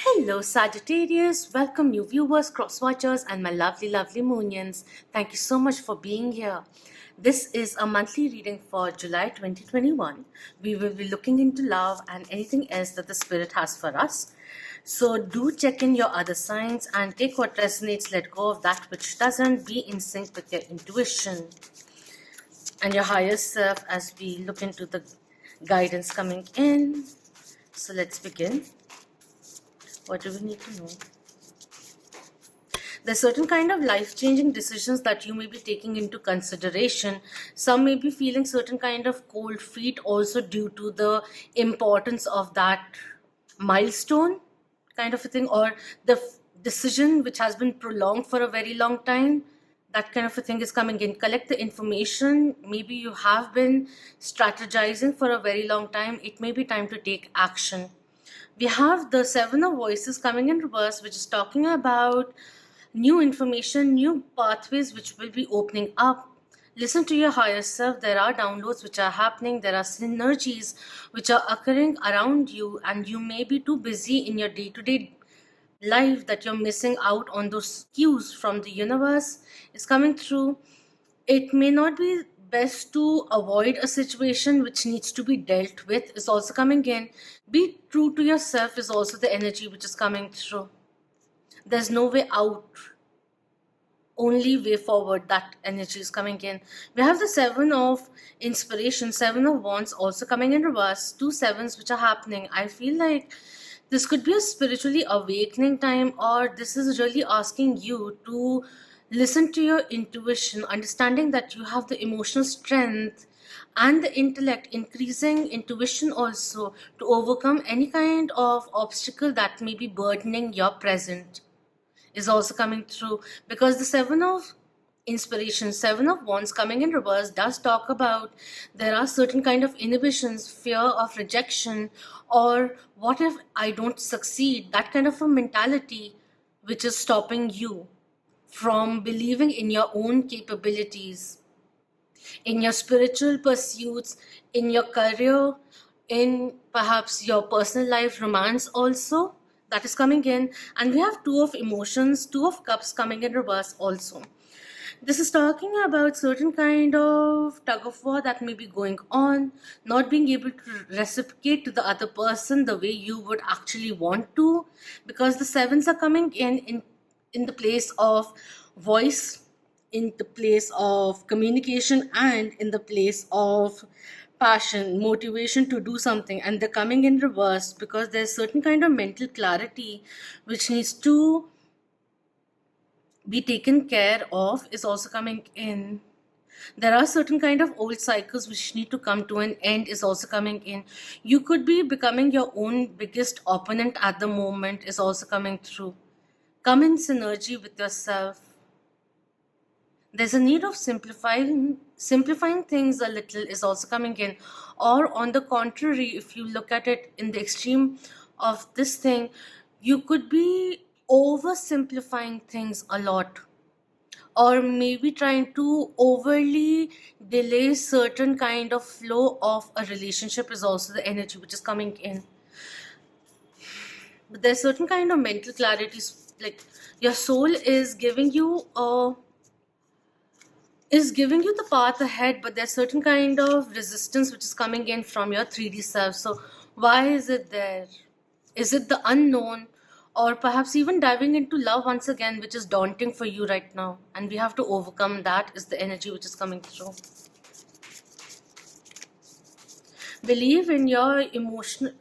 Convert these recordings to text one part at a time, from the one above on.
Hello, Sagittarius. Welcome, new viewers, cross watchers, and my lovely, lovely Moonians. Thank you so much for being here. This is a monthly reading for July 2021. We will be looking into love and anything else that the Spirit has for us. So, do check in your other signs and take what resonates, let go of that which doesn't. Be in sync with your intuition and your higher self as we look into the guidance coming in. So, let's begin. What do we need to know? There's certain kind of life-changing decisions that you may be taking into consideration. Some may be feeling certain kind of cold feet also due to the importance of that milestone kind of a thing, or the decision which has been prolonged for a very long time. That kind of a thing is coming in. Collect the information. Maybe you have been strategizing for a very long time. It may be time to take action. We have the Seven of Voices coming in reverse, which is talking about new information, new pathways which will be opening up. Listen to your higher self. There are downloads which are happening, there are synergies which are occurring around you, and you may be too busy in your day to day life that you're missing out on those cues from the universe. Is coming through. It may not be best to avoid a situation which needs to be dealt with, is also coming in. Be true to yourself is also the energy which is coming through. There's no way out, only way forward. That energy is coming in. We have the Seven of Inspiration, Seven of Wands also coming in reverse. Two sevens which are happening. I feel like this could be a spiritually awakening time, or this is really asking you to listen to your intuition, understanding that you have the emotional strength and the intellect, increasing intuition also to overcome any kind of obstacle that may be burdening your present, is also coming through. Because the Seven of Inspiration, Seven of Wands coming in reverse does talk about there are certain kind of inhibitions, fear of rejection, or what if I don't succeed, that kind of a mentality which is stopping you from believing in your own capabilities, in your spiritual pursuits, in your career, in perhaps your personal life, romance also. That is coming in. And we have Two of Emotions, Two of Cups coming in reverse also. This is talking about certain kind of tug of war that may be going on, not being able to reciprocate to the other person the way you would actually want to, because the sevens are coming in the place of voice, in the place of communication, and in the place of passion, motivation to do something, and they're coming in reverse because there's certain kind of mental clarity which needs to be taken care of, is also coming in. There are certain kind of old cycles which need to come to an end, is also coming in. You could be becoming your own biggest opponent at the moment, is also coming through. Come in synergy with yourself. There's a need of simplifying things a little, is also coming in. Or on the contrary, if you look at it in the extreme of this thing, you could be oversimplifying things a lot, or maybe trying to overly delay certain kind of flow of a relationship, is also the energy which is coming in. But there's certain kind of mental clarity, like your soul is giving you the path ahead, but there's certain kind of resistance which is coming in from your 3D self. So why is it there? Is it the unknown, or perhaps even diving into love once again, which is daunting for you right now, and we have to overcome that, is the energy which is coming through. Believe in your emotional,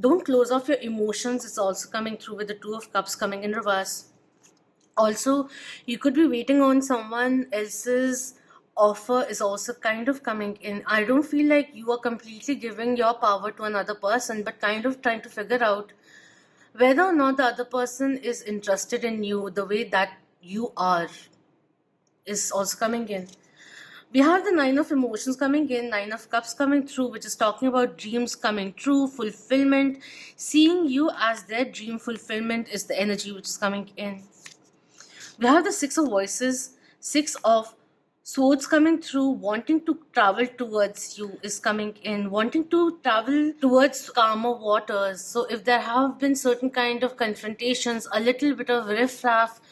don't close off your emotions, is also coming through with the Two of Cups coming in reverse. Also, you could be waiting on someone else's offer, is also kind of coming in. I don't feel like you are completely giving your power to another person, but kind of trying to figure out whether or not the other person is interested in you the way that you are, is also coming in. We have the Nine of Emotions coming in, Nine of Cups coming through, which is talking about dreams coming true, fulfillment. Seeing you as their dream fulfillment is the energy which is coming in. We have the Six of Voices, Six of Swords coming through, wanting to travel towards you is coming in, wanting to travel towards calmer waters. So if there have been certain kind of confrontations, a little bit of riffraff,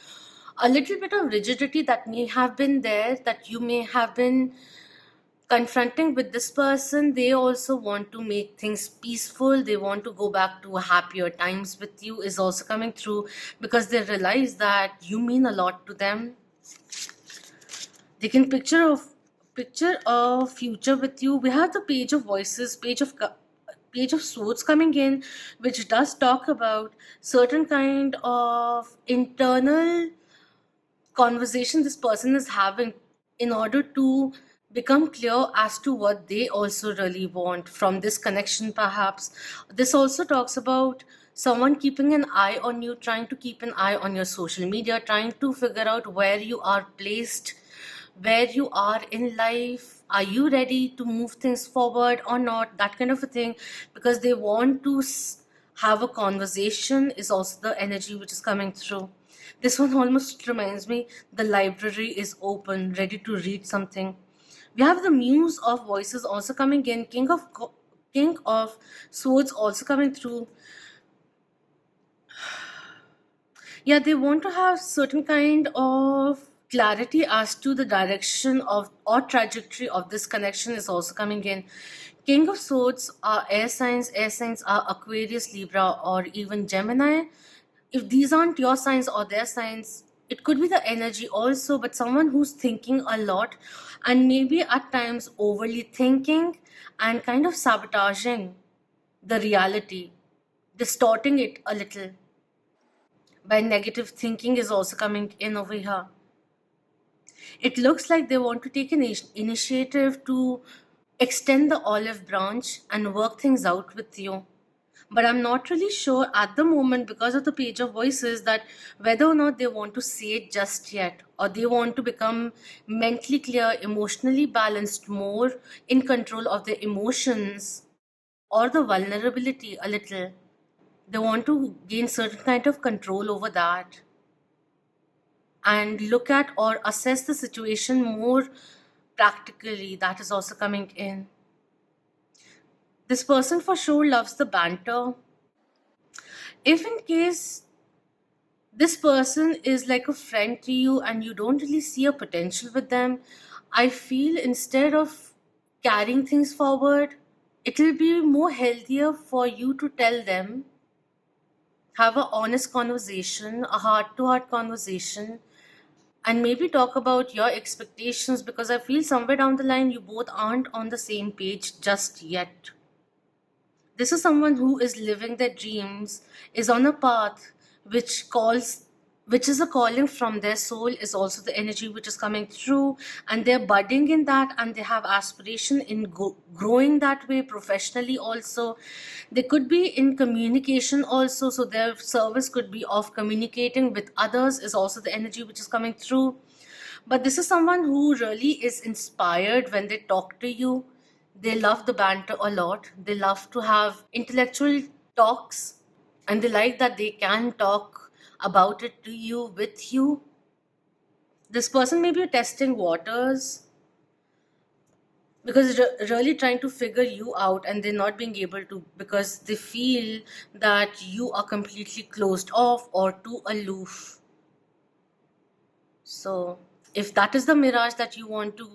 a little bit of rigidity that may have been there, that you may have been confronting with this person, they also want to make things peaceful. They want to go back to happier times with you is also coming through, because they realize that you mean a lot to them. They can picture a future with you. We have the page of voices, page of swords coming in, which does talk about certain kind of internal conversation this person is having in order to become clear as to what they also really want from this connection. Perhaps this also talks about someone keeping an eye on you, trying to keep an eye on your social media, trying to figure out where you are placed, where you are in life. Are you ready to move things forward or not? That kind of a thing, because they want to have a conversation is also the energy which is coming through. This one almost reminds me the library is open, ready to read something. We have the muse of voices also coming in, king of swords also coming through. Yeah, they want to have certain kind of clarity as to the direction of or trajectory of this connection is also coming in. King of swords are air signs. Air signs are Aquarius, Libra, or even Gemini. If these aren't your signs or their signs, it could be the energy also, but someone who's thinking a lot and maybe at times overly thinking and kind of sabotaging the reality, distorting it a little by negative thinking is also coming in over here. It looks like they want to take an initiative to extend the olive branch and work things out with you. But I'm not really sure at the moment, because of the page of voices, that whether or not they want to say it just yet, or they want to become mentally clear, emotionally balanced, more in control of their emotions or the vulnerability a little. They want to gain certain kind of control over that and look at or assess the situation more practically. That is also coming in. This person for sure loves the banter. If in case this person is like a friend to you and you don't really see a potential with them, I feel instead of carrying things forward, it'll be more healthier for you to tell them, have a honest conversation, a heart to heart conversation, and maybe talk about your expectations, because I feel somewhere down the line you both aren't on the same page just yet. This is someone who is living their dreams, is on a path which calls, which is a calling from their soul, is also the energy which is coming through, and they're budding in that, and they have aspiration in growing that way professionally also. They could be in communication also, so their service could be of communicating with others is also the energy which is coming through. But this is someone who really is inspired when they talk to you. They love the banter a lot. They love to have intellectual talks, and they like that they can talk about it to you, with you. This person may be testing waters because really trying to figure you out, and they're not being able to because they feel that you are completely closed off or too aloof. So if that is the mirage that you want to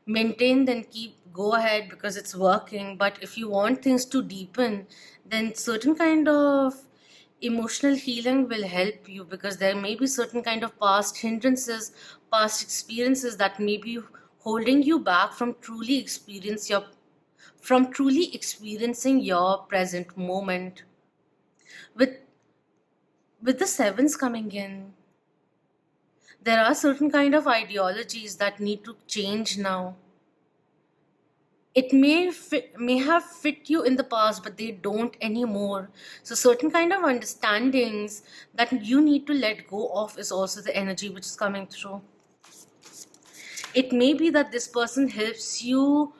maintain, then go ahead, because it's working. But if you want things to deepen, then certain kind of emotional healing will help you, because there may be certain kind of past hindrances, past experiences that may be holding you back from truly experiencing your present moment. With the sevens coming in, there are certain kind of ideologies that need to change now. It may have fit you in the past, but they don't anymore. So certain kind of understandings that you need to let go of is also the energy which is coming through. It may be that this person helps you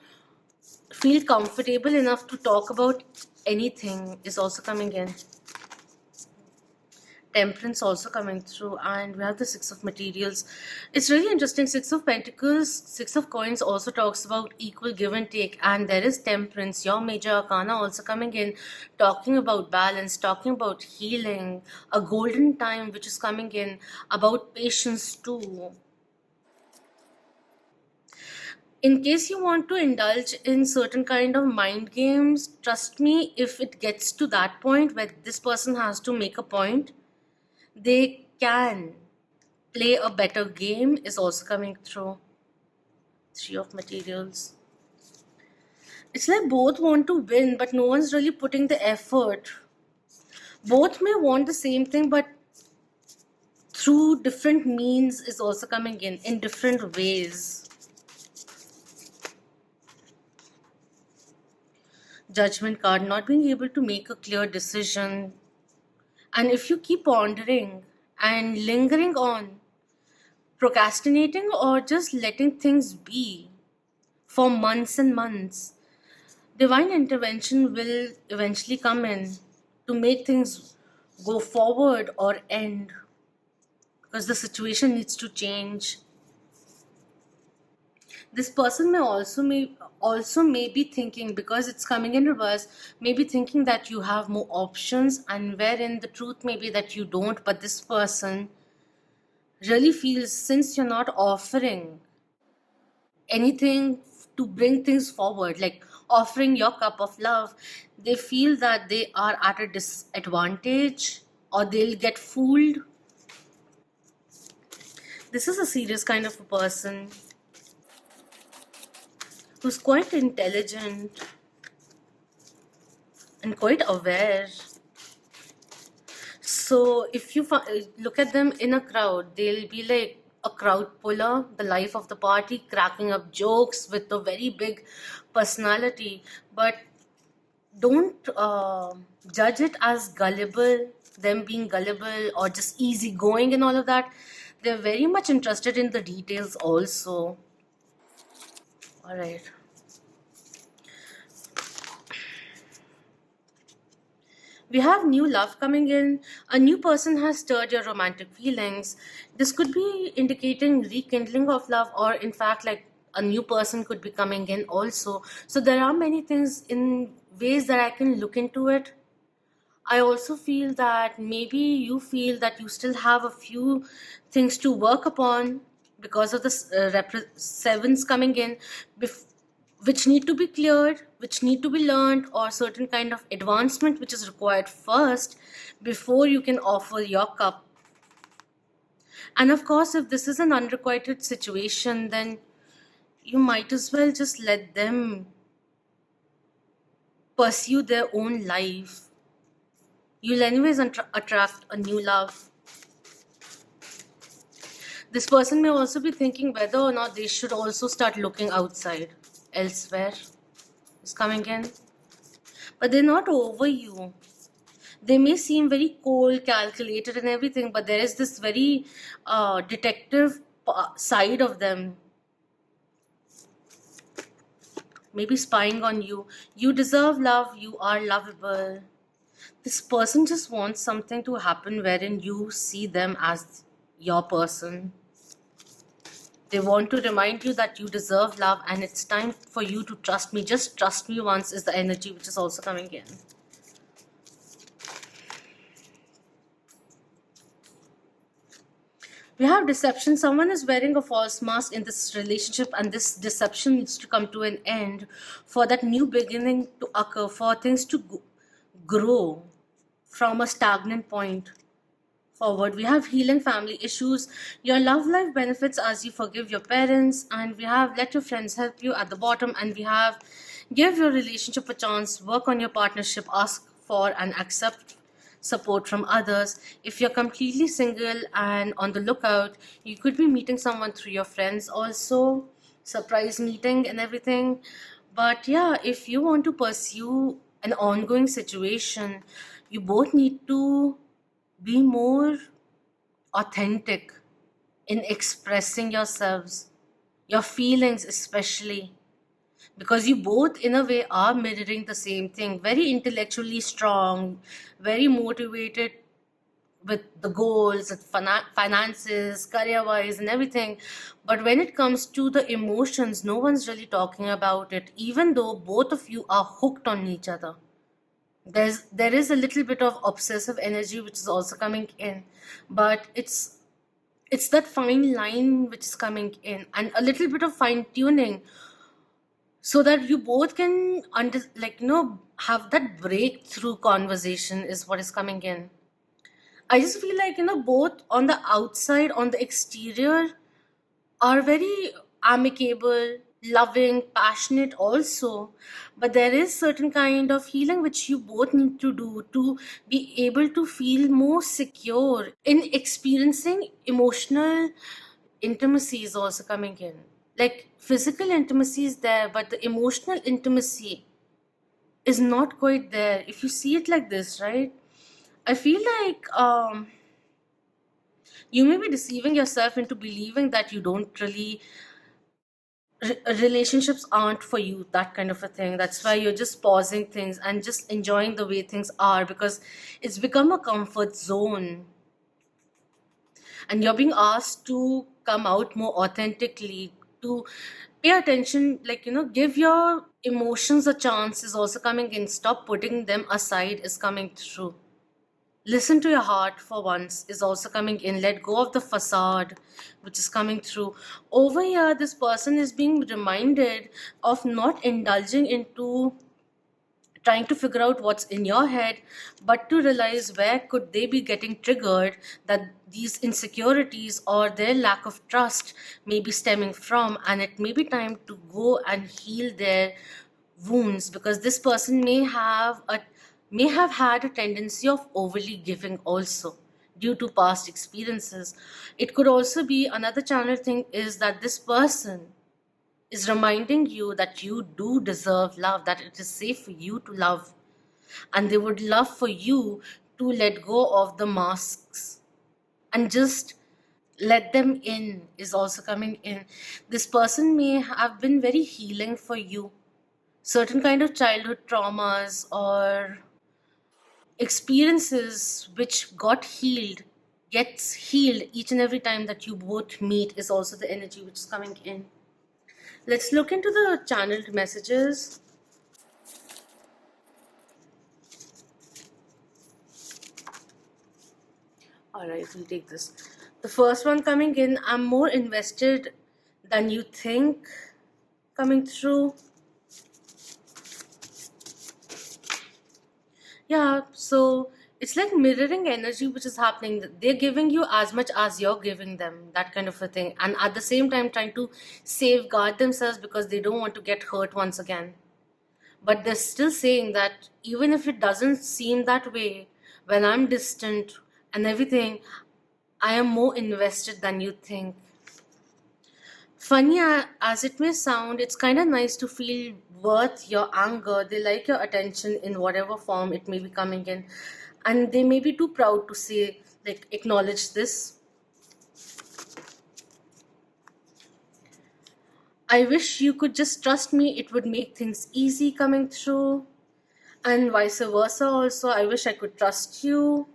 feel comfortable enough to talk about anything is also coming in. Temperance also coming through, and we have the Six of Materials. It's really interesting. Six of Pentacles, Six of Coins also talks about equal give and take, and there is Temperance, your major arcana, also coming in, talking about balance, talking about healing, a golden time which is coming in, about patience too. In case you want to indulge in certain kind of mind games, trust me, if it gets to that point where this person has to make a point, they can play a better game, is also coming through. Three of Materials. It's like both want to win, but no one's really putting the effort. Both may want the same thing, but through different means is also coming in different ways. Judgment card, not being able to make a clear decision. And if you keep pondering and lingering on, procrastinating or just letting things be for months and months, divine intervention will eventually come in to make things go forward or end, because the situation needs to change. This person may be thinking, because it's coming in reverse, may be thinking that you have more options, and wherein the truth may be that you don't. But this person really feels, since you're not offering anything to bring things forward, like offering your cup of love, they feel that they are at a disadvantage, or they'll get fooled. This is a serious kind of a person who's quite intelligent and quite aware. So if you look at them in a crowd, they'll be like a crowd puller, the life of the party, cracking up jokes with a very big personality. But don't judge it as gullible, them being gullible or just easygoing and all of that. They're very much interested in the details also. All right. We have new love coming in. A new person has stirred your romantic feelings. This could be indicating rekindling of love, or in fact, like a new person could be coming in also. So there are many things in ways that I can look into it. I also feel that maybe you feel that you still have a few things to work upon because of the sevens coming in, which need to be cleared, which need to be learned, or certain kind of advancement which is required first before you can offer your cup. And of course, if this is an unrequited situation, then you might as well just let them pursue their own life. You'll anyways attract a new love. This person may also be thinking whether or not they should also start looking outside, elsewhere. Is coming in. But they're not over you. They may seem very cold, calculated, and everything, but there is this very detective side of them. Maybe spying on you. You deserve love. You are lovable. This person just wants something to happen wherein you see them as your person. They want to remind you that you deserve love, and it's time for you to trust me. Just trust me once is the energy which is also coming in. We have deception. Someone is wearing a false mask in this relationship, and this deception needs to come to an end for that new beginning to occur, for things to grow from a stagnant point forward. We have healing family issues. Your love life benefits as you forgive your parents, and we have let your friends help you at the bottom, and we have give your relationship a chance, work on your partnership, ask for and accept support from others. If you're completely single and on the lookout, you could be meeting someone through your friends also, surprise meeting and everything. But yeah, if you want to pursue an ongoing situation, you both need to be more authentic in expressing yourselves, your feelings especially, because you both in a way are mirroring the same thing, very intellectually strong, very motivated, with the goals, with finances, career wise, and everything. But when it comes to the emotions, no one's really talking about it, even though both of you are hooked on each other. There is a little bit of obsessive energy which is also coming in, but it's that fine line which is coming in, and a little bit of fine tuning, so that you both can have that breakthrough conversation is what is coming in. I just feel like, both on the outside, on the exterior, are very amicable, loving, passionate also. But there is certain kind of healing which you both need to do to be able to feel more secure in experiencing emotional intimacy is also coming in. Like physical intimacy is there, but the emotional intimacy is not quite there. If you see it like this, right? I feel like you may be deceiving yourself into believing that you don't really relationships aren't for you, that kind of a thing. That's why you're just pausing things and just enjoying the way things are, because it's become a comfort zone, and you're being asked to come out more authentically, to pay attention, give your emotions a chance is also coming in. Stop putting them aside is coming through. Listen to your heart for once is also coming in. Let go of the facade which is coming through. Over here, this person is being reminded of not indulging into trying to figure out what's in your head, but to realize where could they be getting triggered, that these insecurities or their lack of trust may be stemming from, and it may be time to go and heal their wounds, because this person may have had a tendency of overly giving also due to past experiences. It could also be another channel thing is that this person is reminding you that you do deserve love, that it is safe for you to love, and they would love for you to let go of the masks and just let them in is also coming in. This person may have been very healing for you. Certain kind of childhood traumas or experiences which gets healed each and every time that you both meet is also the energy which is coming in. Let's look into the channeled messages. All right, we'll take this. The first one coming in, I'm more invested than you think, coming through. Yeah, so it's like mirroring energy which is happening. They're giving you as much as you're giving them, that kind of a thing. And at the same time, trying to safeguard themselves because they don't want to get hurt once again. But they're still saying that even if it doesn't seem that way, when I'm distant and everything, I am more invested than you think. Funny as it may sound, it's kind of nice to feel worth your anger. They like your attention in whatever form it may be coming in. And they may be too proud to say, acknowledge this. I wish you could just trust me, it would make things easy, coming through. And vice versa also, I wish I could trust you.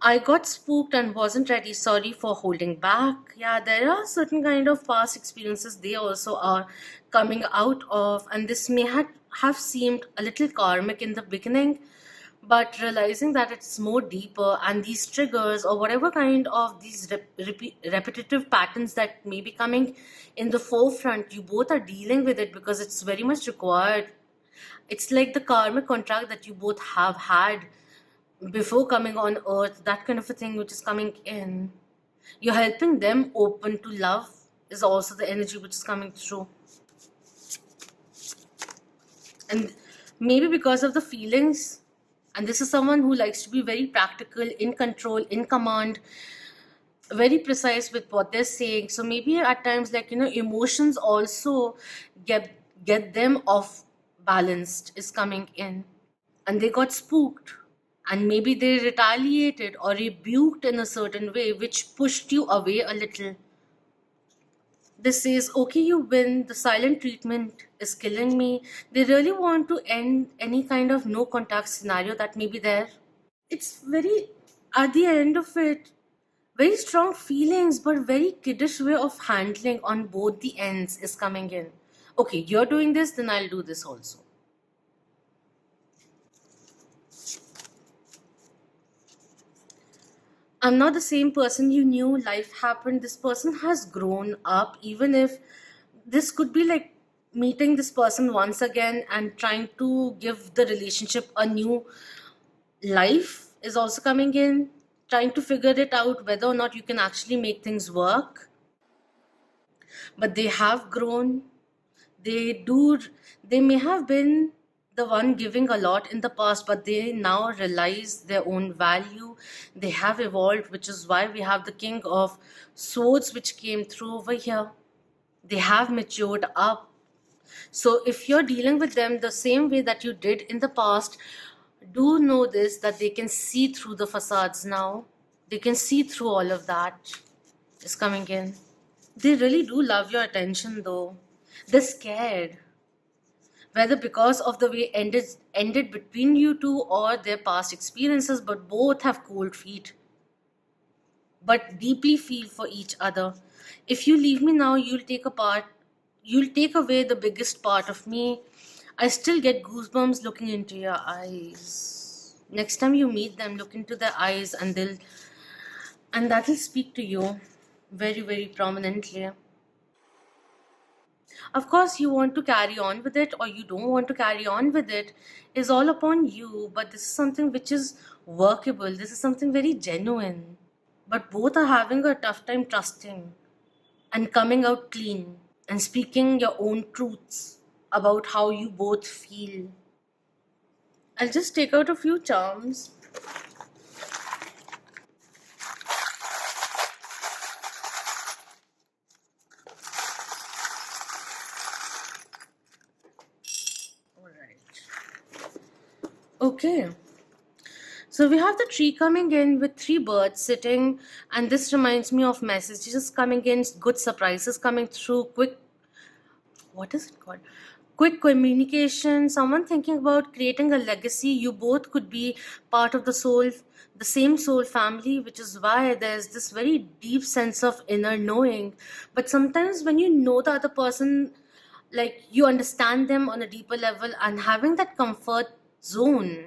I got spooked and wasn't ready. Sorry for holding back. Yeah, there are certain kind of past experiences they also are coming out of, and this may have seemed a little karmic in the beginning, but realizing that it's more deeper, and these triggers or whatever kind of these repetitive patterns that may be coming in the forefront, you both are dealing with it because it's very much required. It's like the karmic contract that you both have had before coming on earth, that kind of a thing which is coming in. You're helping them open to love is also the energy which is coming through. And maybe because of the feelings, and this is someone who likes to be very practical, in control, in command, very precise with what they're saying. So maybe at times, emotions also get them off balanced is coming in, and they got spooked, and maybe they retaliated or rebuked in a certain way which pushed you away a little. This says, okay, you win, the silent treatment is killing me. They really want to end any kind of no contact scenario that may be there. It's very At the end of it, very strong feelings but very kiddish way of handling on both the ends is coming in. Okay, you're doing this, then I'll do this also. I'm not the same person you knew. Life happened. This person has grown up. Even if this could be like meeting this person once again and trying to give the relationship a new life is also coming in. Trying to figure it out whether or not you can actually make things work. But they have grown. They do, they may have been the one giving a lot in the past, but they now realize their own value. They have evolved, which is why we have the king of swords which came through over here. They have matured up. So if you're dealing with them the same way that you did in the past, do know this, that they can see through the facades now. They can see through all of that is coming in. They really do love your attention though. They're scared, whether because of the way ended between you two or their past experiences, but both have cold feet but deeply feel for each other. If you leave me now, you'll take away the biggest part of me. I still get goosebumps looking into your eyes. Next time you meet them, look into their eyes and that'll speak to you very, very prominently. Of course, you want to carry on with it or you don't want to carry on with it is all upon you, but this is something which is workable. This is something very genuine. But both are having a tough time trusting and coming out clean and speaking your own truths about how you both feel. I'll just take out a few charms. Alright. Okay. So we have the tree coming in with three birds sitting, and this reminds me of messages coming in, good surprises coming through, what is it called? Quick communication, someone thinking about creating a legacy. You both could be part of the same soul family, which is why there's this very deep sense of inner knowing. But sometimes when you know the other person, like you understand them on a deeper level, and having that comfort zone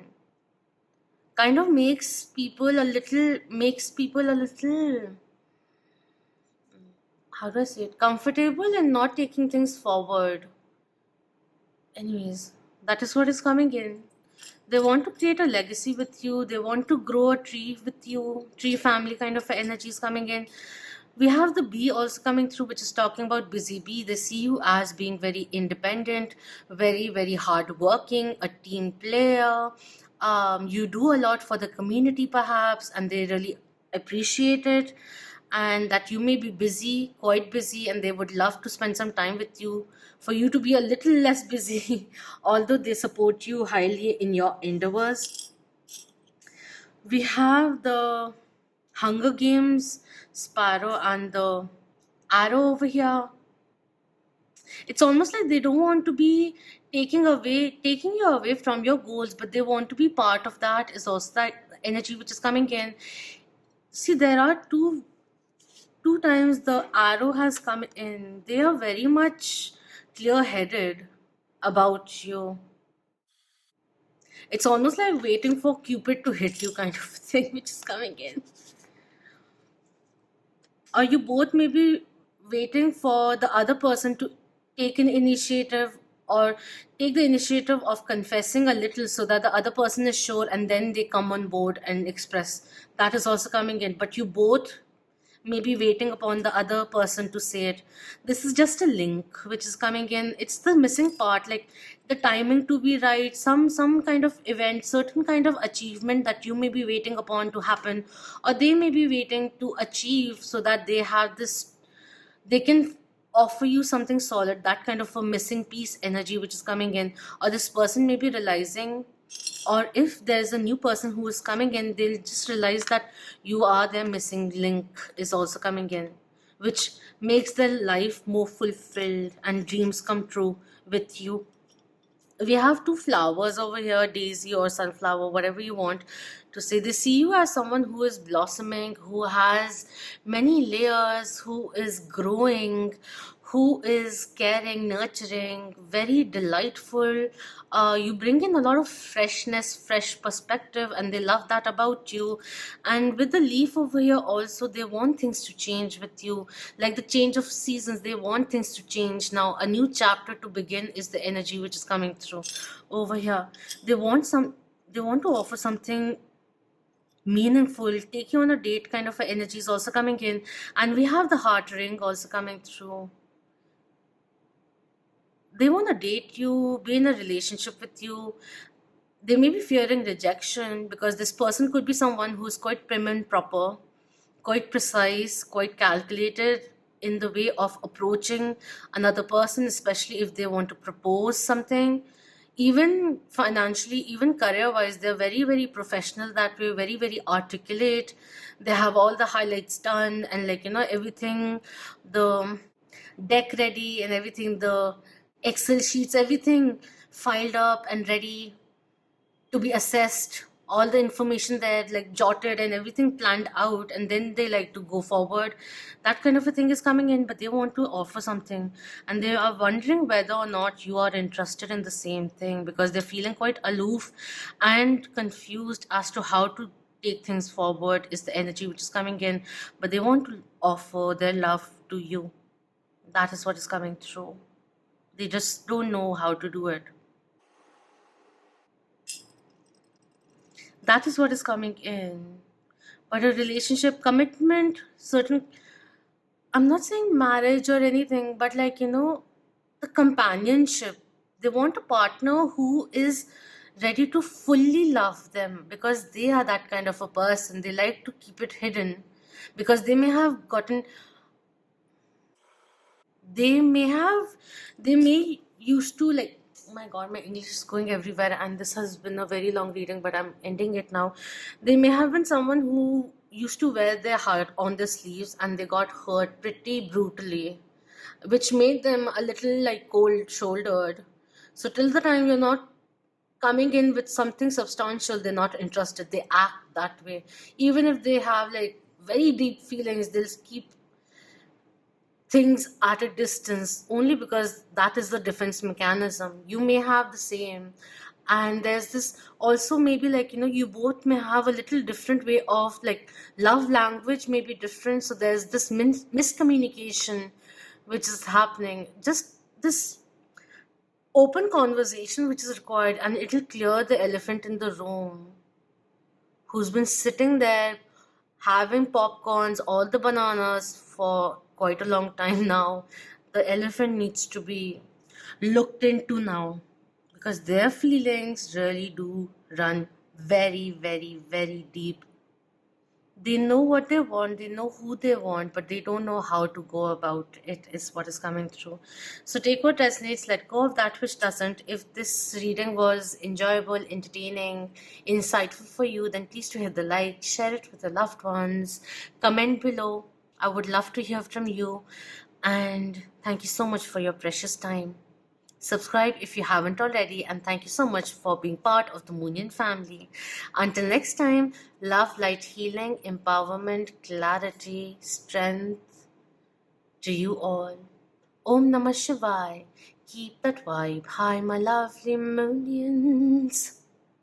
kind of makes people a little, how do I say it, comfortable and not taking things forward. Anyways, that is what is coming in. They want to create a legacy with you. They want to grow a tree with you. Tree family kind of energy is coming in. We have the bee also coming through, which is talking about busy bee. They see you as being very independent, very, very hardworking, a team player. You do a lot for the community, perhaps, and they really appreciate it. And that you may be busy, quite busy, and they would love to spend some time with you for you to be a little less busy, although they support you highly in your endeavors. We have the Hunger Games, Sparrow, and the Arrow over here. It's almost like they don't want to be taking you away from your goals, but they want to be part of that. Is also that energy which is coming in. See, there are two times the arrow has come in. They are very much clear headed about you. It's almost like waiting for Cupid to hit you, kind of thing, which is coming in. Or you both may be waiting for the other person to take an initiative or take the initiative of confessing a little so that the other person is sure and then they come on board and express. That is also coming in. But you both maybe waiting upon the other person to say it. This is just a link which is coming in. It's the missing part, like the timing to be right, some kind of event, certain kind of achievement that you may be waiting upon to happen, or they may be waiting to achieve so that they have this, they can offer you something solid, that kind of a missing piece energy which is coming in. Or this person may be realizing, or if there's a new person who is coming in, they'll just realize that you are their missing link is also coming in, which makes their life more fulfilled and dreams come true with you. We have two flowers over here, daisy or sunflower, whatever you want to say. They see you as someone who is blossoming, who has many layers, who is growing, who is caring, nurturing, very delightful. You bring in a lot of freshness, fresh perspective, and they love that about you. And with the leaf over here, also, they want things to change with you, like the change of seasons. They want things to change now. A new chapter to begin is the energy which is coming through over here. They want some. They want to offer something meaningful, take you on a date kind of a energy is also coming in, and we have the heart ring also coming through. They want to date you, be in a relationship with you. They may be fearing rejection because this person could be someone who's quite prim and proper, quite precise, quite calculated in the way of approaching another person, especially if they want to propose something. Even financially, even career wise, they're very, very professional that way, very, very articulate. They have all the highlights done and, like, everything, the deck ready and everything, the Excel sheets, everything filed up and ready to be assessed, all the information there like jotted and everything planned out, and then they like to go forward. That kind of a thing is coming in, but they want to offer something, and they are wondering whether or not you are interested in the same thing, because they're feeling quite aloof and confused as to how to take things forward is the energy which is coming in. But they want to offer their love to you. That is what is coming through. They just don't know how to do it. That is what is coming in. But a relationship commitment, certain, I'm not saying marriage or anything, but like, the companionship. They want a partner who is ready to fully love them, because they are that kind of a person. They like to keep it hidden because they may have they may used to like, oh my god, my English is going everywhere, and this has been a very long reading, but I'm ending it now. They may have been someone who used to wear their heart on their sleeves, and they got hurt pretty brutally, which made them a little like cold shouldered. So till the time you're not coming in with something substantial, they're not interested. They act that way. Even if they have like very deep feelings, they'll keep things at a distance, only because that is the defense mechanism. You may have the same, and there's this also, maybe like, you both may have a little different way of like, love language may be different, so there's this miscommunication which is happening. Just this open conversation which is required, and it'll clear the elephant in the room who's been sitting there having popcorns, all the bananas for quite a long time now. The elephant needs to be looked into now, because their feelings really do run very, very, very deep. They know what they want, they know who they want, but they don't know how to go about it, is what is coming through. So take what resonates, let go of that which doesn't. If this reading was enjoyable, entertaining, insightful for you, then please to hit the like, share it with your loved ones, comment below. I would love to hear from you, and thank you so much for your precious time. Subscribe if you haven't already, and thank you so much for being part of the Moonian family. Until next time, love, light, healing, empowerment, clarity, strength to you all. Om Namah Shivaya. Keep that vibe high, my lovely Moonians.